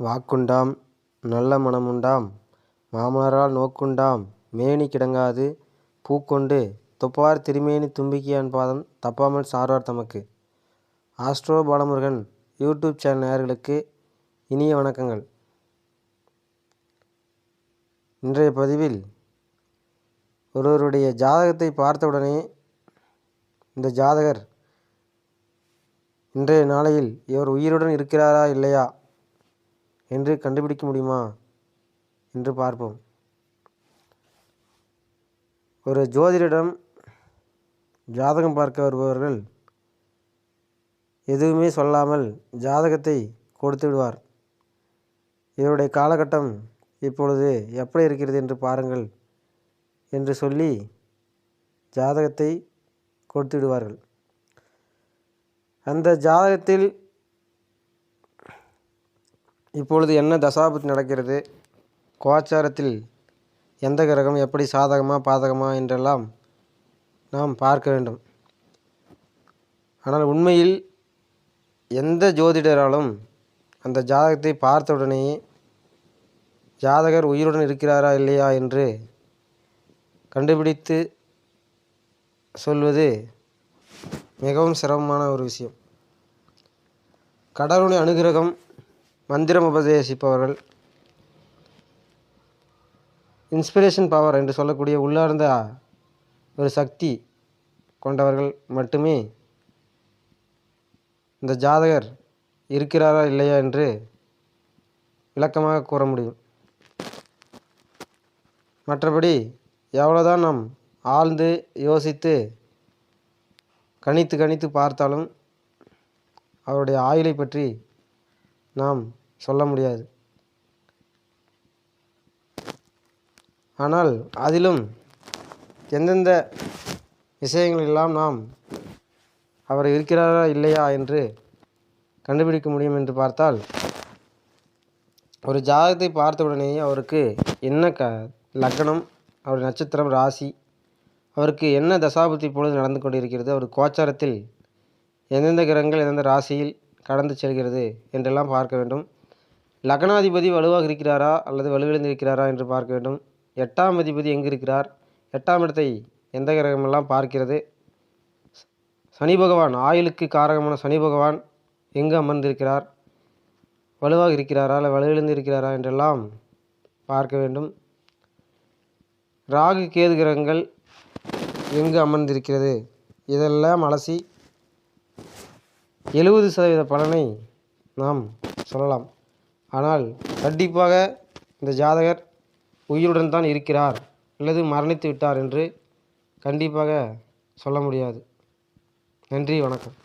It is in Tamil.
வாக்குண்டாம் நல்ல மனமுண்டாம் மாமலரால் நோக்குண்டாம் மேனி கிடங்காது பூக்கொண்டு தொப்பார் திருமேனி தும்பிக்கையான் பாதம் தப்பாமல் சார்வார் தமக்கு. ஆஸ்ட்ரோ பாலமுருகன் யூடியூப் சேனல் நேயர்களுக்கு இனிய வணக்கங்கள். இன்றைய பதிவில் ஒருவருடைய ஜாதகத்தை பார்த்தவுடனே இந்த ஜாதகர் இன்றைய நாளையில் இவர் உயிருடன் இருக்கிறாரா இல்லையா என்று கண்டுபிடிக்க முடியுமா என்று பார்ப்போம். ஒரு ஜோதிடரிடம் ஜாதகம் பார்க்க வருபவர்கள் எதுவுமே சொல்லாமல் ஜாதகத்தை கொடுத்து விடுவார். இவருடைய காலகட்டம் இப்பொழுது எப்படி இருக்கிறது என்று பாருங்கள் என்று சொல்லி ஜாதகத்தை கொடுத்து விடுவார்கள். அந்த ஜாதகத்தில் இப்பொழுது என்ன தசாபுத்தி நடக்கிறது, கோச்சாரத்தில் எந்த கிரகம் எப்படி சாதகமா பாதகமா என்றெல்லாம் நாம் பார்க்க வேண்டும். ஆனால் உண்மையில் எந்த ஜோதிடராலும் அந்த ஜாதகத்தை பார்த்தவுடனேயே ஜாதகர் உயிருடன் இருக்கிறாரா இல்லையா என்று கண்டுபிடித்து சொல்வது மிகவும் சிரமமான ஒரு விஷயம். கடவுளுடைய அனுகிரகம், மந்திரம் உபதேசிப்பவர்கள், இன்ஸ்பிரேஷன் பவர் என்று சொல்லக்கூடிய உள்ளார்ந்த ஒரு சக்தி கொண்டவர்கள் மட்டுமே இந்த ஜாதகர் இருக்கிறாரா இல்லையா என்று விளக்கமாக கூற முடியும். மற்றபடி எவ்வளோதான் நாம் ஆழ்ந்து யோசித்து கணித்து பார்த்தாலும் அவருடைய ஆயுளை பற்றி நாம் சொல்ல முடியாது. ஆனால் அதிலும் எந்தெந்த விஷயங்களெல்லாம் நாம் அவர் இருக்கிறாரா இல்லையா என்று கண்டுபிடிக்க முடியும் என்று பார்த்தால், ஒரு ஜாதகத்தை பார்த்தவுடனேயே அவருக்கு என்ன லக்னம், அவருடைய நட்சத்திரம், ராசி, அவருக்கு என்ன தசாபுத்தி பொழுது நடந்து கொண்டிருக்கிறது, அவர் கோச்சாரத்தில் எந்தெந்த கிரகங்கள் எந்தெந்த ராசியில் கடந்து செல்கிறது என்றெல்லாம் பார்க்க வேண்டும். லக்னாதிபதி வலுவாக இருக்கிறாரா அல்லது வலுவிழந்து இருக்கிறாரா என்று பார்க்க வேண்டும். 8ஆம் அதிபதி எங்கு இருக்கிறார், 8ஆம் இடத்தை எந்த கிரகமெல்லாம் பார்க்கிறது, சனி பகவான் ஆயுளுக்கு காரகமான சனி பகவான் எங்கு அமர்ந்திருக்கிறார், வலுவாக இருக்கிறாரா அல்ல வலுவிழந்து இருக்கிறாரா என்றெல்லாம் பார்க்க வேண்டும். ராகு கேது கிரகங்கள் எங்கு அமர்ந்திருக்கிறது, இதெல்லாம் அலசி 70% பலனை நாம் சொல்லலாம். ஆனால் கண்டிப்பாக இந்த ஜாதகர் உயிருடன் தான் இருக்கிறார் அல்லது மரணித்து விட்டார் என்று கண்டிப்பாக சொல்ல முடியாது. நன்றி, வணக்கம்.